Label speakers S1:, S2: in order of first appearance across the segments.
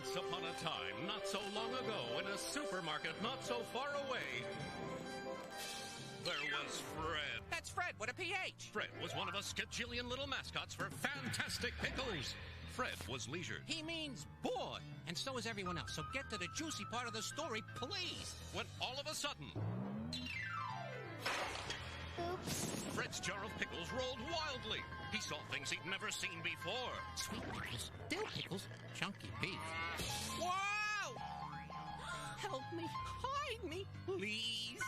S1: Once upon a time, not so long ago, in a supermarket not so far away, there was Fred.
S2: That's Fred with a PH.
S1: Fred was one of a skajillion little mascots for Fantastic Pickles. Fred was leisured.
S2: He means bored. And so is everyone else. So get to the juicy part of the story, please.
S1: When all of a sudden,
S3: Oops.
S1: Fred's jar of pickles rolled wildly. He saw things he'd never seen before.
S2: Sweet pickles, dill pickles, chunky beef. Wow! Help me, hide me, please.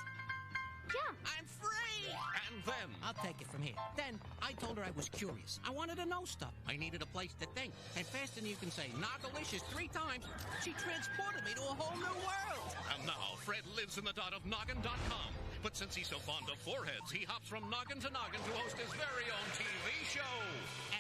S3: Jump.
S2: I'm free!
S1: And then,
S2: I'll take it from here. Then, I told her I was curious. I wanted to know stuff. I needed a place to think. And faster than you can say Noggalicious 3 times, she transported me to a whole new world.
S1: and now Fred lives in the dot of Noggin.com. But since he's so fond of foreheads, he hops from noggin to noggin to host his very own TV show.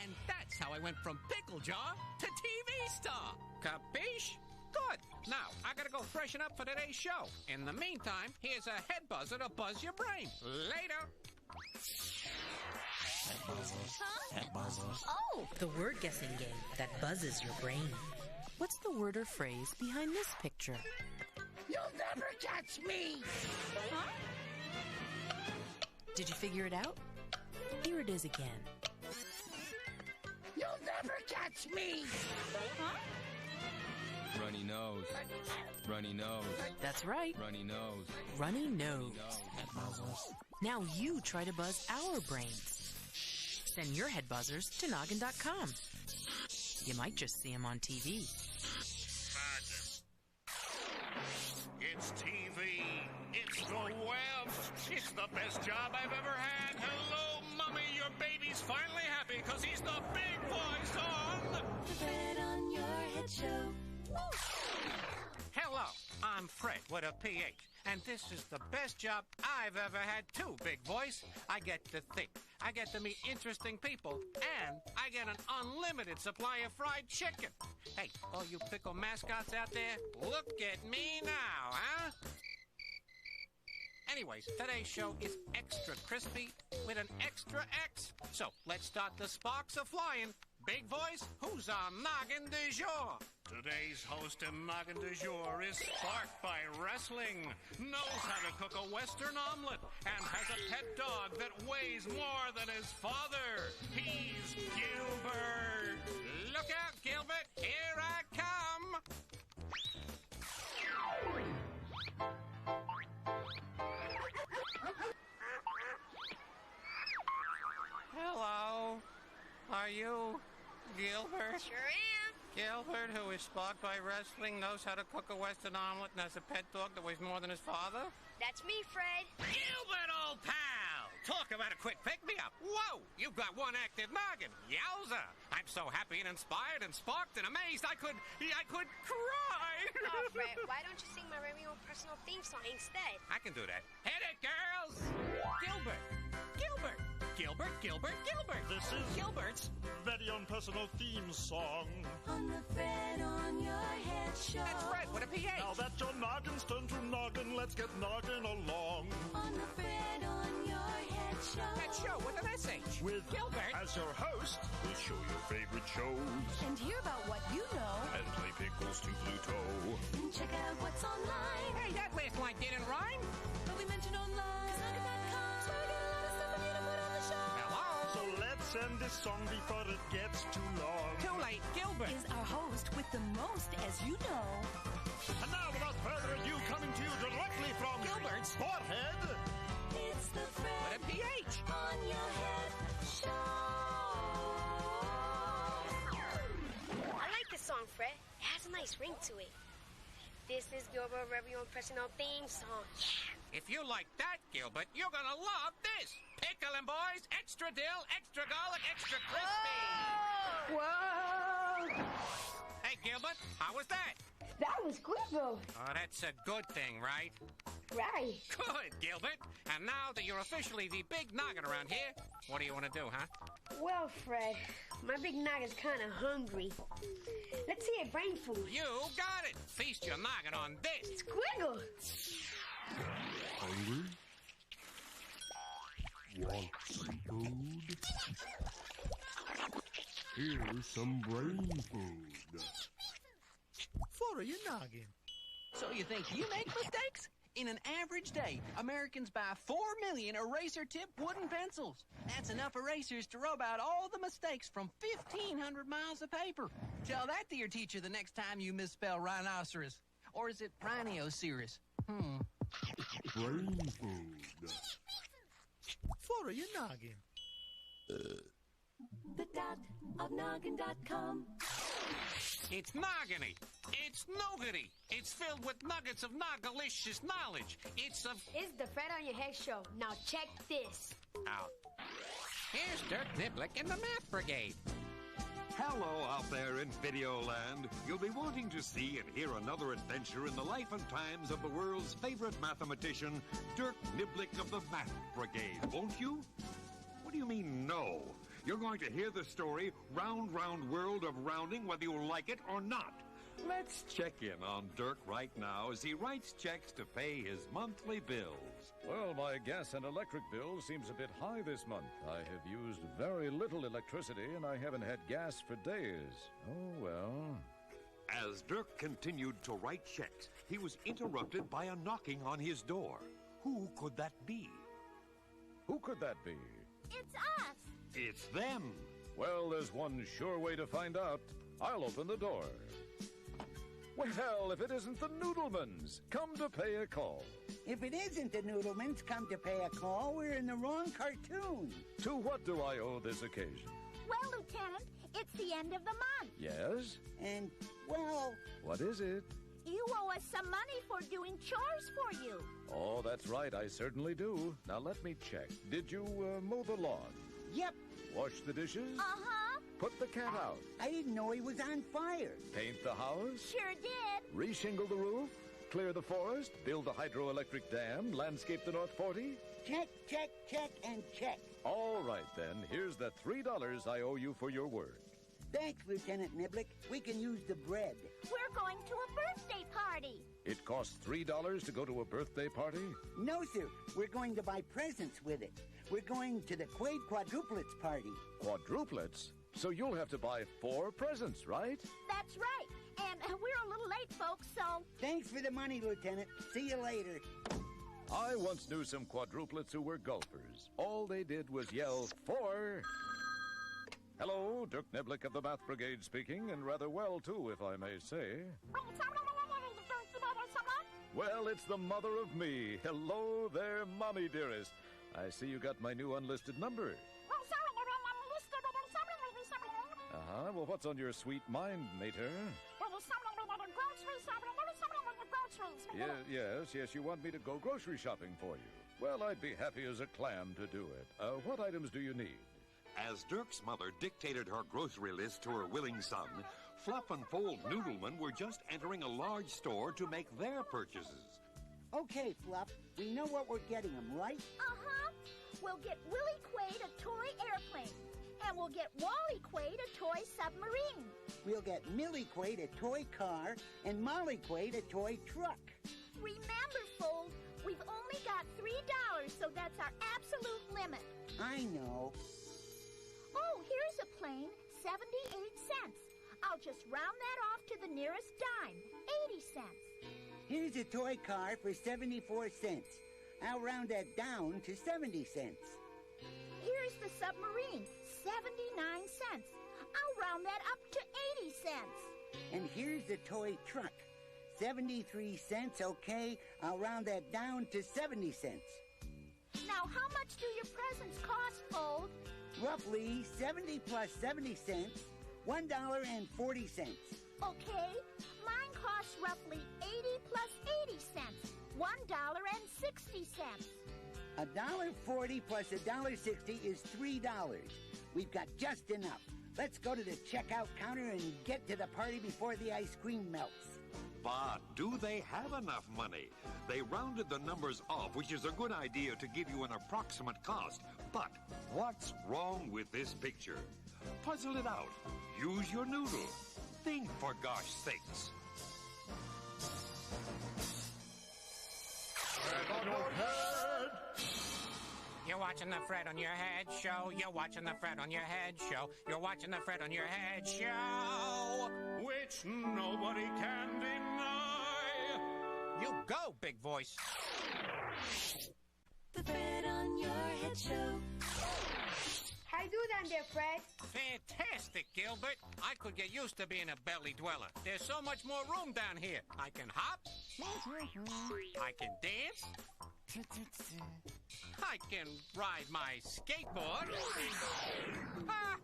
S2: And that's how I went from pickle jar to TV star. Capiche? Good. Now, I gotta go freshen up for today's show. In the meantime, here's a head buzzer to buzz your brain. Later.
S4: Head buzzers.
S3: Huh?
S4: Head buzzers.
S3: Oh!
S5: The word guessing game that buzzes your brain. What's the word or phrase behind this picture?
S6: You'll never catch me!
S3: Huh?
S5: Did you figure it out? Here it is again.
S6: You'll never catch me!
S3: Huh?
S7: Runny nose. Runny nose.
S5: That's right.
S7: Runny nose.
S5: Runny nose.
S4: Head buzzers.
S5: Now you try to buzz our brains. Send your head buzzers to Noggin.com. You might just see them on TV.
S1: It's TV. It's the web. It's the best job I've ever had. Hello, Mommy. Your baby's finally happy because he's the big voice on.
S8: The Fred on Your Head Show.
S2: Hello, I'm Fred with a PH, and this is the best job I've ever had too, big voice. I get to think, I get to meet interesting people, and I get an unlimited supply of fried chicken. Hey, all you pickle mascots out there, look at me now, huh? Anyways, today's show is extra crispy with an extra X. So let's start the sparks a flying. Big voice, who's on Noggin du jour?
S1: Today's host in Noggin du jour is sparked by wrestling, knows how to cook a Western omelet, and has a pet dog that weighs more than his father. He's Gilbert.
S2: Look out, Gilbert, here I come. Hello, are you Gilbert?
S3: Sure am.
S2: Gilbert, who is sparked by wrestling, knows how to cook a Western omelet, and has a pet dog that weighs more than his father?
S3: That's me, Fred.
S2: Gilbert, old pal! Talk about a quick pick-me-up. Whoa, you've got one active noggin. Yowza! I'm so happy and inspired and sparked and amazed I could cry.
S3: Oh, Fred, why don't you sing my very own personal theme song instead?
S2: I can do that. Hit it, girls! Gilbert! Gilbert! Gilbert, Gilbert, Gilbert!
S9: This is
S2: Gilbert's
S9: very own personal theme song.
S8: On the Fred on Your Head Show.
S2: That's Fred with a PH.
S9: Now that your noggin's turned to noggin, let's get noggin along.
S8: On the Fred on Your Head Show.
S2: That show with an SH.
S9: With
S2: Gilbert.
S9: as your host, we'll show your favorite shows
S8: And hear about what you know.
S9: and play pickles to Pluto.
S8: And check out what's online.
S2: Hey, that last line didn't rhyme.
S8: But we mentioned online. It's Noggin.com. So we got a lot of stuff for you to put on the show.
S2: Hello?
S9: So let's end this song before it gets too long.
S2: Too late, Gilbert.
S8: Is our host with the most, as you know.
S9: And now, without further ado, coming to you directly from
S2: Gilbert's
S9: forehead.
S8: It's the Fred
S2: With a PH.
S8: on Your Head Show.
S3: I like this song, Fred. It has a nice ring to it. This is Gilbert's very own personal theme song. Yeah.
S2: If you like that, Gilbert, you're gonna love this. Pickling boys, extra dill, extra garlic, extra crispy.
S10: Whoa!
S2: Hey, Gilbert, how was that?
S10: That was Squibble.
S2: Oh, that's a good thing, right?
S10: Right.
S2: Good, Gilbert. And now that you're officially the big noggin around here, what do you want to do, huh?
S10: Well, Fred, my big noggin's kind of hungry. Let's see a brain food.
S2: You got it. Feast your noggin on this.
S10: Squiggle.
S4: Hungry? Want some food? Here's some brain food. for your noggin.
S11: So you think you make mistakes? In an average day, Americans buy 4 million eraser-tipped wooden pencils. That's enough erasers to rub out all the mistakes from 1,500 miles of paper. Tell that to your teacher the next time you misspell rhinoceros. Or is it rhinoceros?
S4: Brain food. For your noggin.
S8: The dot of Noggin.com.
S2: It's nogginy. It's nougaty. It's filled with nuggets of noggalicious knowledge. It's
S10: the Fred on Your Head show. Now check this
S2: out. Here's Dirk Niblick and the Math Brigade.
S12: Hello out there in Videoland. You'll be wanting to see and hear another adventure in the life and times of the world's favorite mathematician, Dirk Niblick of the Math Brigade, won't you? What do you mean, no? You're going to hear the story, Round, Round World of Rounding, whether you like it or not. Let's check in on Dirk right now as he writes checks to pay his monthly bills.
S13: Well, my gas and electric bill seems a bit high this month. I have used very little electricity, and I haven't had gas for days. Oh, well.
S12: As Dirk continued to write checks, he was interrupted by a knocking on his door. Who could that be?
S13: Who could that be?
S8: It's us.
S12: It's them.
S13: Well, there's one sure way to find out. I'll open the door. Well, if it isn't the Noodlemans, come to pay a call.
S6: If it isn't the Noodlemans come to pay a call, we're in the wrong cartoon.
S13: To what do I owe this occasion?
S8: Well, Lieutenant, it's the end of the month.
S13: Yes?
S6: And, well...
S13: What is it?
S8: You owe us some money for doing chores for you.
S13: Oh, that's right, I certainly do. Now, let me check. Did you mow the lawn?
S6: Yep.
S13: Wash the dishes?
S8: Uh-huh.
S13: Put the cat out?
S6: I didn't know he was on fire.
S13: Paint the house?
S8: Sure did.
S13: Reshingle the roof? Clear the forest? Build a hydroelectric dam? Landscape the North 40?
S6: Check, check, check, and check.
S13: All right, then. Here's the $3 I owe you for your word.
S6: Thanks, Lieutenant Niblick. We can use the bread.
S8: We're going to a birthday party.
S13: It costs $3 to go to a birthday party?
S6: No, sir. We're going to buy presents with it. We're going to the Quade Quadruplets party.
S13: Quadruplets? So you'll have to buy 4 presents, right?
S8: That's right. And we're a little late, folks, so...
S6: Thanks for the money, Lieutenant. See you later.
S13: I once knew some quadruplets who were golfers. All they did was yell, 4... Hello, Dirk Niblick of the Math Brigade speaking, and rather well, too, if I may say. Well, it's the mother of me. Hello there, Mommy dearest. I see you got my new unlisted number. Uh-huh. Well, what's on your sweet mind, mater? Yes, you want me to go grocery shopping for you. Well, I'd be happy as a clam to do it. What items do you need?
S12: As Dirk's mother dictated her grocery list to her willing son, Fluff and Fold Noodleman were just entering a large store to make their purchases.
S6: Okay, Fluff, we know what we're getting them, right?
S8: Uh-huh. We'll get Willie Quaid a toy airplane. And we'll get Wally Quaid a toy submarine.
S6: We'll get Millie Quaid a toy car and Molly Quaid a toy truck.
S8: Remember, Fold, we've only got $3, so that's our absolute limit.
S6: I know.
S8: Oh, here's a plane, 78 cents. I'll just round that off to the nearest dime, 80 cents.
S6: Here's a toy car for 74 cents. I'll round that down to 70 cents.
S8: Here's the submarine, 79 cents. I'll round that up to 80 cents.
S6: And here's the toy truck, 73 cents, okay? I'll round that down to 70 cents.
S8: Now, how much do your presents cost, Fold?
S6: Roughly 70 plus 70 cents, $1.40.
S8: Okay, mine costs roughly 80 plus 80 cents, $1.60.
S6: $1.40 plus $1.60 is $3. We've got just enough. Let's go to the checkout counter and get to the party before the ice cream melts.
S12: But do they have enough money? They rounded the numbers off, which is a good idea to give you an approximate cost. But what's wrong with this picture? Puzzle it out. Use your noodle. Think, for gosh sakes.
S9: Head on your head.
S2: You're watching the Fred on Your Head show. You're watching the Fred on Your Head show. You're watching the Fred on Your Head show.
S1: Which nobody can deny.
S2: You go, big voice.
S14: The Fred on Your Head show.
S10: How you do down there, Fred?
S2: Fantastic, Gilbert. I could get used to being a belly dweller. There's so much more room down here. I can hop. I can dance. I can ride my skateboard. Ah.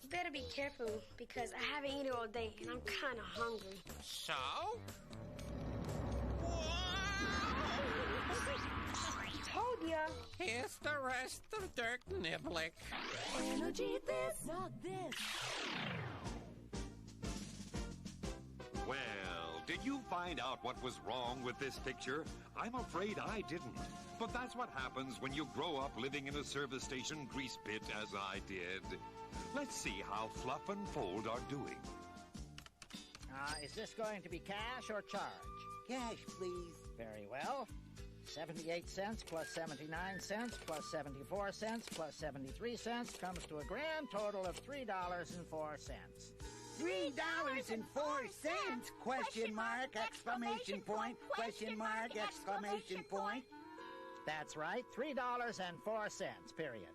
S10: You better be careful because I haven't eaten all day and I'm kind of hungry.
S2: So?
S10: Told ya.
S2: Here's the rest of Dirk Niblick.
S14: Energy this, not this.
S12: Well, did you find out what was wrong with this picture? I'm afraid I didn't. But that's what happens when you grow up living in a service station grease pit as I did. Let's see how Fluff and Fold are doing.
S15: Is this going to be cash or charge?
S6: Cash, please.
S15: Very well. 78 cents plus 79 cents plus 74 cents plus 73 cents comes to a grand total of $3.04.
S6: $3.04? Question mark, exclamation point, question mark, exclamation point.
S15: That's right, $3.04, period.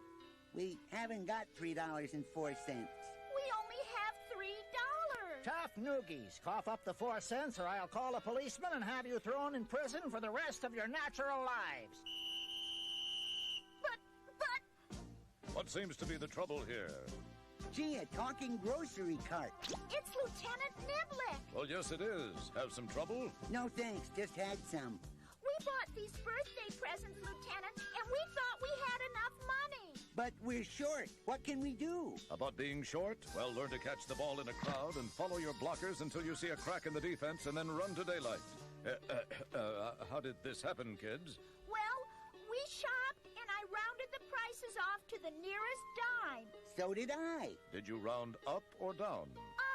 S6: We haven't got $3.04.
S8: We only have $3.
S15: Tough noogies. Cough up the 4 cents or I'll call a policeman and have you thrown in prison for the rest of your natural lives.
S8: But...
S13: What seems to be the trouble here?
S6: Gee, a talking grocery cart.
S8: It's Lieutenant Niblick.
S13: Well, yes, it is. Have some trouble?
S6: No, thanks. Just had some.
S8: We bought these birthday presents, Lieutenant, and we thought we had enough money.
S6: But we're short. What can we do?
S13: About being short? Well, learn to catch the ball in a crowd and follow your blockers until you see a crack in the defense and then run to daylight. How did this happen, kids?
S8: Well, we shopped and I rounded the prices off to the nearest dime.
S6: So did I.
S13: Did you round up or down?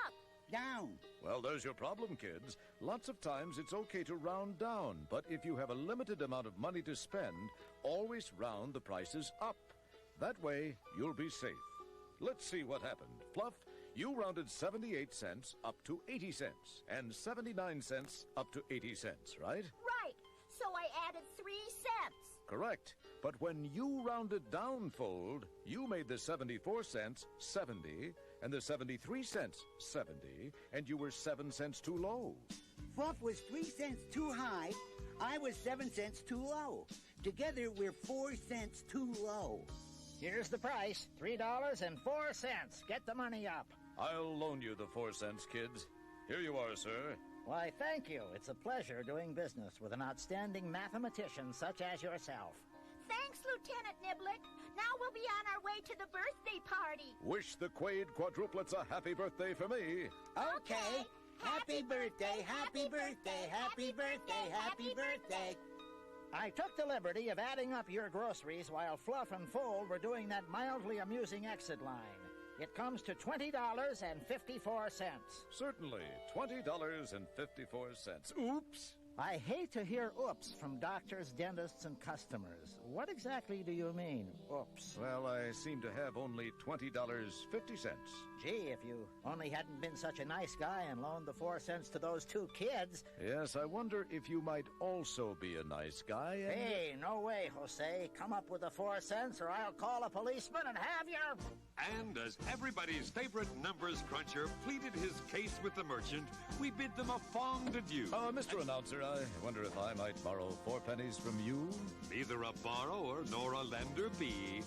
S8: Up.
S6: Down.
S13: Well, there's your problem, kids. Lots of times it's okay to round down, but if you have a limited amount of money to spend, always round the prices up. That way, you'll be safe. Let's see what happened. Fluff, you rounded 78 cents up to 80 cents, and 79 cents up to 80 cents, right?
S8: Right. So I added 3 cents.
S13: Correct. But when you rounded down, Fold, you made the 74 cents 70, and the 73 cents 70, and you were 7 cents too low.
S6: Fluff was 3 cents too high. I was 7 cents too low. Together, we're 4 cents too low.
S15: Here's the price, $3.04. Get the money up.
S13: I'll loan you the 4 cents, kids. Here you are, sir.
S15: Why, thank you. It's a pleasure doing business with an outstanding mathematician such as yourself.
S8: Thanks, Lieutenant Niblick. Now we'll be on our way to the birthday party.
S13: Wish the Quaid quadruplets a happy birthday for me.
S6: Okay. Happy birthday, happy birthday, happy birthday, happy birthday.
S15: I took the liberty of adding up your groceries while Fluff and Fold were doing that mildly amusing exit line. It comes to $20.54.
S13: Certainly, $20.54. Oops.
S15: I hate to hear oops from doctors, dentists, and customers. What exactly do you mean, oops?
S13: Well, I seem to have only $20.50.
S15: Gee, if you only hadn't been such a nice guy and loaned the 4 cents to those 2 kids.
S13: Yes, I wonder if you might also be a nice guy and...
S15: Hey, no way, Jose. Come up with the 4 cents or I'll call a policeman and have you...
S12: And as everybody's favorite numbers cruncher pleaded his case with the merchant, we bid them a fond adieu.
S13: Mr. Announcer, I wonder if I might borrow 4 pennies from you?
S12: Neither a borrower nor a lender be.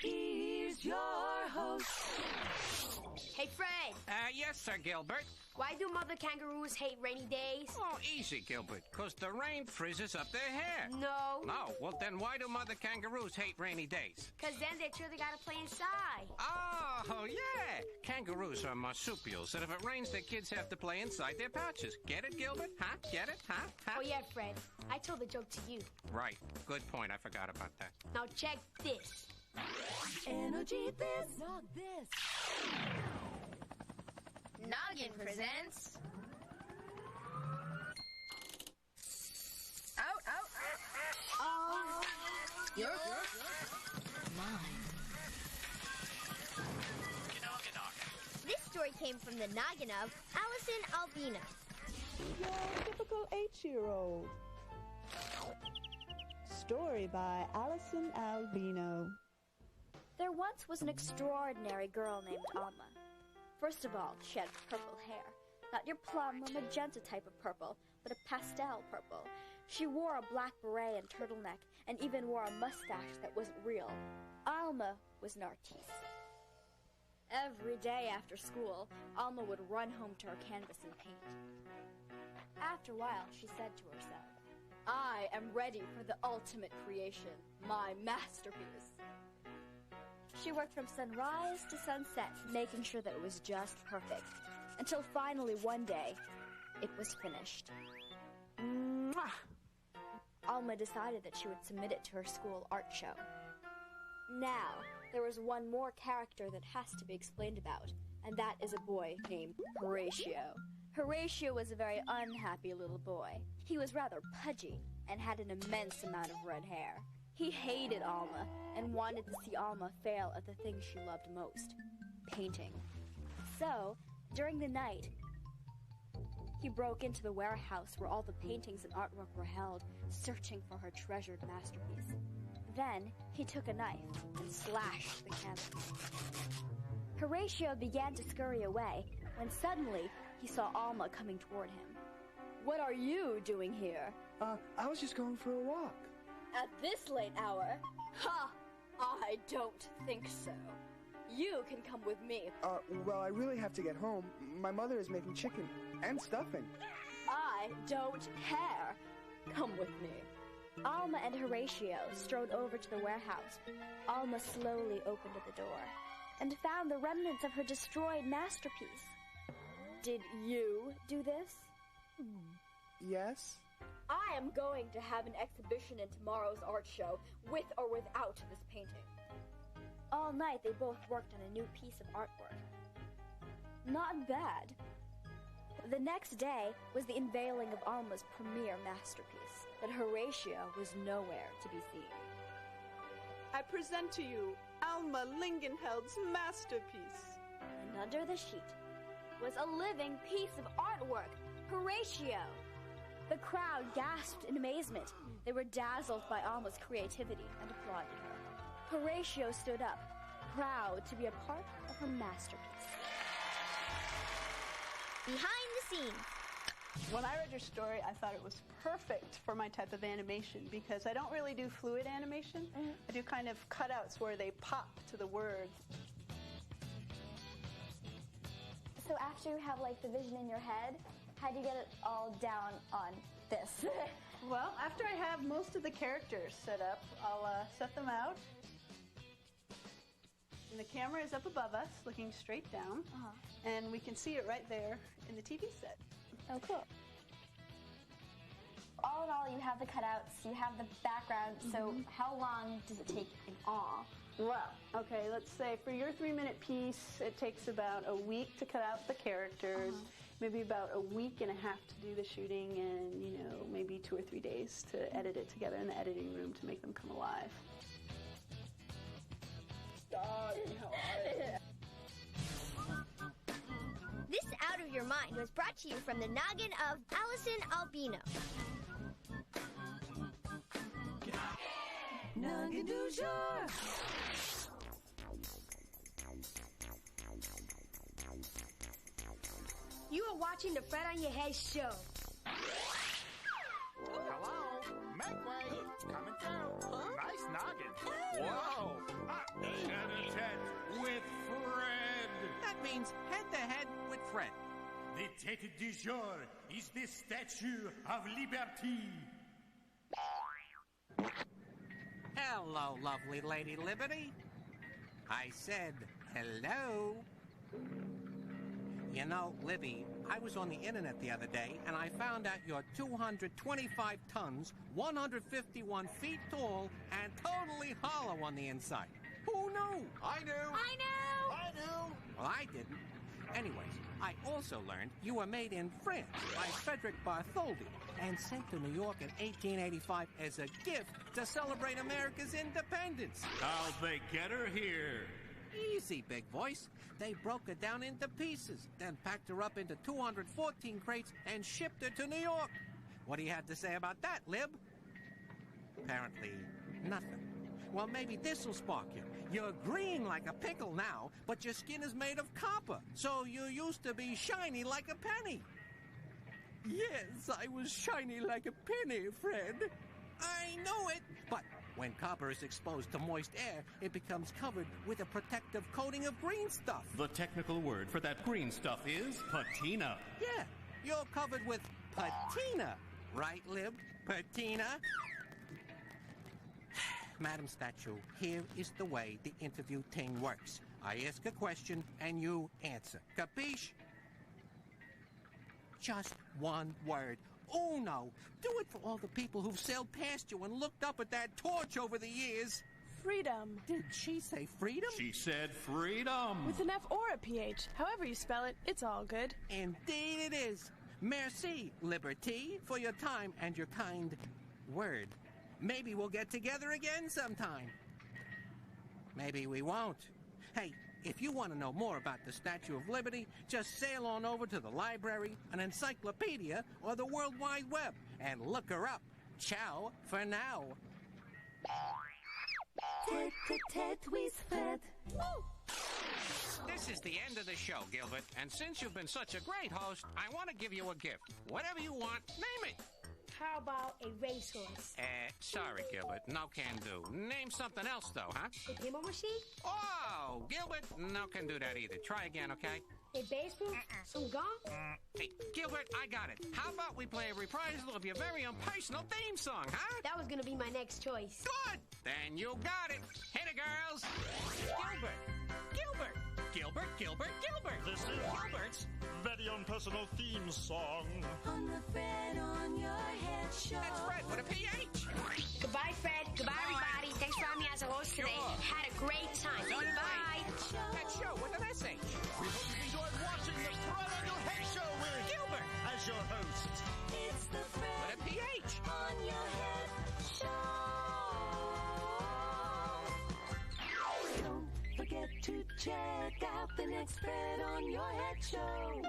S14: Here's your host.
S10: Hey, Fred.
S2: Yes, Sir Gilbert.
S10: Why do mother kangaroos hate rainy days?
S2: Oh, easy, Gilbert. 'Cause the rain frizzes up their hair.
S10: No.
S2: No? Well, then why do mother kangaroos hate rainy days?
S10: 'Cause then they truly gotta play inside.
S2: Oh, yeah. Kangaroos are marsupials, and if it rains, their kids have to play inside their pouches. Get it, Gilbert? Huh? Get it? Huh?
S10: Oh, yeah, Fred. I told the joke to you.
S2: Right. Good point. I forgot about that.
S10: Now check this.
S14: Energy this, not this.
S3: Noggin presents
S8: Mine.
S3: This story came from the noggin of Allison Albino.
S16: Your typical 8-year-old. Story by Allison Albino.
S17: There once was an extraordinary girl named Alma. First of all, she had purple hair. Not your plum or magenta type of purple, but a pastel purple. She wore a black beret and turtleneck, and even wore a mustache that wasn't real. Alma was an artiste. Every day after school, Alma would run home to her canvas and paint. After a while, she said to herself, I am ready for the ultimate creation, my masterpiece. She worked from sunrise to sunset, making sure that it was just perfect. Until finally one day, it was finished. Mwah! Alma decided that she would submit it to her school art show. Now, there was one more character that has to be explained about, and that is a boy named Horatio. Horatio was a very unhappy little boy. He was rather pudgy and had an immense amount of red hair. He hated Alma and wanted to see Alma fail at the thing she loved most, painting. So, during the night, he broke into the warehouse where all the paintings and artwork were held, searching for her treasured masterpiece. Then, he took a knife and slashed the canvas. Horatio began to scurry away when suddenly he saw Alma coming toward him. What are you doing here?
S18: I was just going for a walk.
S17: At this late hour? Ha! I don't think so. You can come with me.
S18: Well, I really have to get home. My mother is making chicken and stuffing.
S17: I don't care. Come with me. Alma and Horatio strode over to the warehouse. Alma slowly opened the door and found the remnants of her destroyed masterpiece. Did you do this?
S18: Yes.
S17: I am going to have an exhibition in tomorrow's art show, with or without this painting. All night they both worked on a new piece of artwork. Not bad. The next day was the unveiling of Alma's premier masterpiece, but Horatio was nowhere to be seen.
S16: I present to you Alma Lingenheld's masterpiece.
S17: And under the sheet was a living piece of artwork, Horatio. The crowd gasped in amazement. They were dazzled by Alma's creativity and applauded her. Horatio stood up, proud to be a part of her masterpiece.
S3: Behind the scenes.
S16: When I read your story, I thought it was perfect for my type of animation because I don't really do fluid animation. I do kind of cutouts where they pop to the words.
S17: So after you have like the vision in your head, how do you get it all down on this?
S16: Well, after I have most of the characters set up, I'll set them out. And the camera is up above us, looking straight down. And we can see it right there in the TV set.
S17: Oh, cool. All in all, you have the cutouts, you have the background, so how long does it take in all?
S16: Well, okay, let's say for your 3-minute piece, it takes about a week to cut out the characters, maybe about a week and a half to do the shooting, and, you know, maybe 2 or 3 days to edit it together in the editing room to make them come alive.
S3: This Out of Your Mind was brought to you from the noggin of Allison Albino.
S14: Noggin du jour.
S3: You are watching the Fred on Your Head show.
S2: Hello? Make way. Coming through. Nice noggin. Whoa.
S1: Tete-a-tete with Fred.
S2: That means head-to-head with Fred.
S1: The tête du jour is the Statue of Liberty.
S2: Hello, lovely Lady Liberty. I said hello. You know, Libby, I was on the internet the other day, and I found out you're 225 tons, 151 feet tall, and totally hollow on the inside. Who knew?
S1: I knew.
S3: I know.
S1: I knew.
S2: Well, I didn't. Anyways, I also learned you were made in France by Frederick Bartholdi and sent to New York in 1885 as a gift to celebrate America's independence.
S1: How'd they get her here?
S2: Easy, big voice. They broke her down into pieces, then packed her up into 214 crates and shipped her to New York. What do you have to say about that, Lib? Apparently, nothing. Well, maybe this'll spark you. You're green like a pickle now, but your skin is made of copper, so you used to be shiny like a penny. Yes, I was shiny like a penny, Fred. I know it, but when copper is exposed to moist air, it becomes covered with a protective coating of green stuff.
S1: The technical word for that green stuff is patina.
S2: Yeah, you're covered with patina. Right, Lib? Patina? Madam Statue, here is the way the interview thing works. I ask a question and you answer. Capiche? Just one word. Uno. Do it for all the people who've sailed past you and looked up at that torch over the years.
S16: Freedom.
S2: Did she say freedom?
S1: She said freedom.
S16: With an F or a PH. However you spell it, it's all good.
S2: Indeed it is. Merci, Liberty, for your time and your kind word. Maybe we'll get together again sometime. Maybe we won't. Hey, if you want to know more about the Statue of Liberty, just sail on over to the library, an encyclopedia, or the World Wide Web, and look her up. Ciao for now. This is the end of the show, Gilbert, and since you've been such a great host, I want to give you a gift. Whatever you want, name it.
S3: How about a racehorse?
S2: Sorry, Gilbert. No can do. Name something else, though, huh?
S3: A pinball machine?
S2: Oh, Gilbert, no can do that either. Try again, okay?
S3: A baseball? Some gum?
S2: Hey, Gilbert, I got it. How about we play a reprisal of your very own personal theme song, huh?
S3: That was gonna be my next choice.
S2: Good! Then you got it. Hit it, girls. Gilbert. Gilbert. Gilbert, Gilbert, Gilbert.
S9: This is
S2: Gilbert's
S9: very own personal theme song.
S14: On the Fred on your head show.
S2: That's Fred with a PH.
S3: Goodbye, Fred. Goodbye, everybody. Thanks for having me as a host today. Had a great time. Goodbye.
S2: That show with an SH.
S9: We hope you enjoyed watching the Fred on your head show with
S2: Gilbert
S9: as your host.
S14: It's the Fred
S2: with a PH.
S14: on your head show. Don't forget to check out the next Fred on your head show.